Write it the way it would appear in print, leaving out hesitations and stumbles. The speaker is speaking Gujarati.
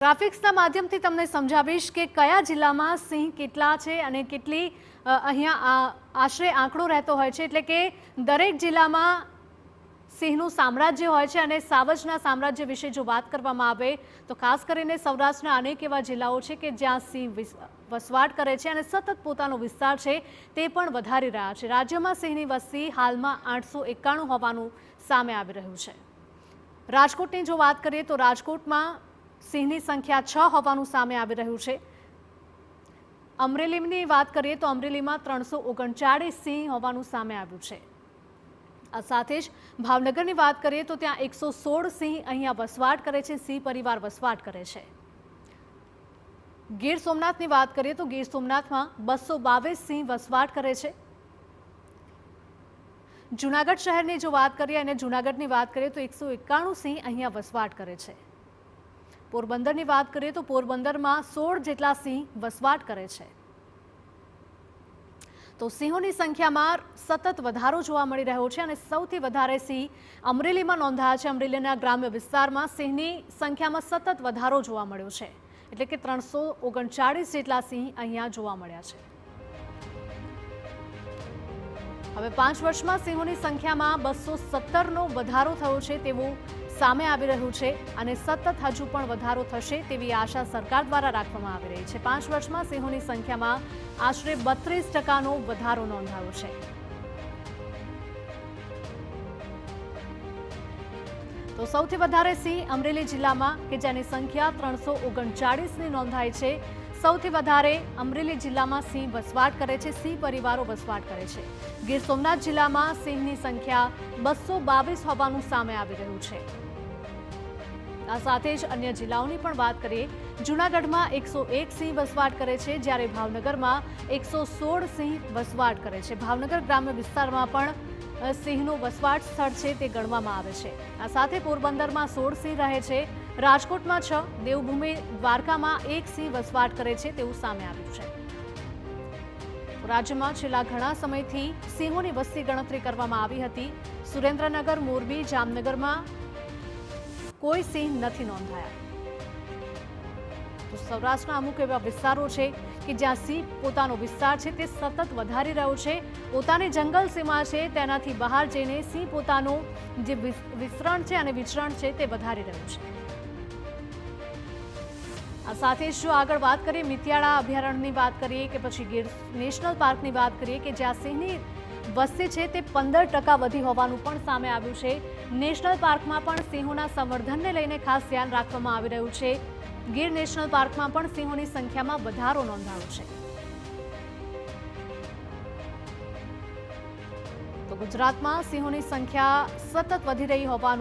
ગ્રાફિક્સના માધ્યમથી તમને સમજાવીશ કે કયા જિલ્લામાં સિંહ કેટલા છે અને કેટલી અહીંયા આશરે આંકડો રહેતો હોય છે। એટલે કે દરેક જિલ્લામાં સિંહનું સામ્રાજ્ય હોય છે અને સાવજના સામ્રાજ્ય વિશે જો વાત કરવામાં આવે તો ખાસ કરીને સૌરાષ્ટ્રના અનેક એવા જિલ્લાઓ છે કે જ્યાં સિંહ વસવાટ કરે છે અને સતત પોતાનો વિસ્તાર છે તે પણ વધારી રહ્યા છે। રાજ્યમાં સિંહની વસ્તી હાલમાં 891 હોવાનું સામે આવી રહ્યું છે। રાજકોટની જો વાત કરીએ તો રાજકોટમાં સિંહની સંખ્યા 6 હોવાનું સામે આવી રહ્યું છે। અમરેલીની વાત કરીએ તો અમરેલીમાં 339 સિંહ હોવાનું સામે આવ્યું છે। આ સાથે જ ભાવનગરની વાત કરીએ તો ત્યાં 116 સિંહ અહીંયા વસવાટ કરે છે, સિંહ પરિવાર વસવાટ કરે છે। ગીર સોમનાથની વાત કરીએ તો ગીર સોમનાથમાં 222 સિંહ વસવાટ કરે છે। જૂનાગઢ શહેરની જો વાત કરીએ અને જૂનાગઢની વાત કરીએ તો 191 સિંહ અહીંયા વસવાટ કરે છે। પોરબંદરની વાત કરીએ તો પોરબંદરમાં 16 જેટલા સિંહ વસવાટ કરે છે। તો સિંહોની સંખ્યામાં સતત વધારો જોવા મળી રહ્યો છે અને સૌથી વધારે સિંહ અમરેલીમાં નોંધાયા છે। અમરેલીના ગ્રામ્ય વિસ્તારમાં સિંહની સંખ્યામાં સતત વધારો જોવા મળ્યો છે, એટલે કે 339 જેટલા સિંહ અહીંયા જોવા મળ્યા છે। હવે 5 વર્ષમાં સિંહોની સંખ્યામાં 217નો વધારો થયો છે તેવું સામે આવી રહ્યું છે અને સતત હજુ પણ વધારો થશે તેવી આશા સરકાર દ્વારા રાખવામાં આવી રહી છે। 5 વર્ષમાં સિંહોની સંખ્યામાં આશરે 32%નો વધારો નોંધાયો છે। તો સૌથી વધારે સિંહ અમરેલી જિલ્લામાં કે જેની સંખ્યા 339ની નોંધાઈ છે। સૌથી વધારે અમરેલી જિલ્લામાં સિંહ વસવાટ કરે છે, સિંહ પરિવારો વસવાટ કરે છે। ગીર સોમનાથ જિલ્લામાં સિંહની સંખ્યા 222 હોવાનું સામે આવી રહ્યું છે। આ સાથે જ અન્ય જિલ્લાઓની પણ વાત કરીએ, જૂનાગઢમાં 101 સિંહ વસવાટ કરે છે, જ્યારે ભાવનગરમાં 116 સિંહ વસવાટ કરે છે। ભાવનગર ગ્રામ્ય વિસ્તારમાં પણ સિંહનો વસવાટ સ્થળ છે તે ગણવામાં આવે છે। આ સાથે પોરબંદરમાં 16 સિંહ રહે છે, રાજકોટમાં 6, દેવભૂમિ દ્વારકામાં 1 સિંહ વસવાટ કરે છે તેવું સામે આવ્યું છે। રાજ્યમાં છેલ્લા ઘણા સમયથી સિંહોની વસ્તી ગણતરી કરવામાં આવી હતી। સુરેન્દ્રનગર, મોરબી, જામનગરમાં કોઈ સિંહ નથી નોંધાયા। તો સૌરાષ્ટ્રના અમુક એવા વિસ્તારો છે કે જ્યાં સિંહ પોતાનો વિસ્તાર છે તે સતત વધારી રહ્યો છે। પોતાની જંગલ સીમા છે તેનાથી બહાર જઈને સિંહ પોતાનું જે વિસ્તરણ છે અને વિચરણ છે તે વધારી રહ્યું છે। આ સાથે જો આગળ વાત કરીએ મિતિયાળા અભયારણ્યની વાત કરીએ કે પછી ગીર નેશનલ પાર્કની વાત કરીએ કે જ્યાં સિંહની વસ્તી છે તે 15% વધી હોવાનું પણ સામે આવ્યું છે। નેશનલ પાર્કમાં પણ સિંહોના સંવર્ધનને લઈને ખાસ ધ્યાન રાખવામાં આવી રહ્યું છે। ગીર નેશનલ પાર્કમાં પણ સિંહોની સંખ્યામાં વધારો નોંધાયો છે। તો ગુજરાતમાં સિંહોની સંખ્યા સતત વધી રહી હોવાનું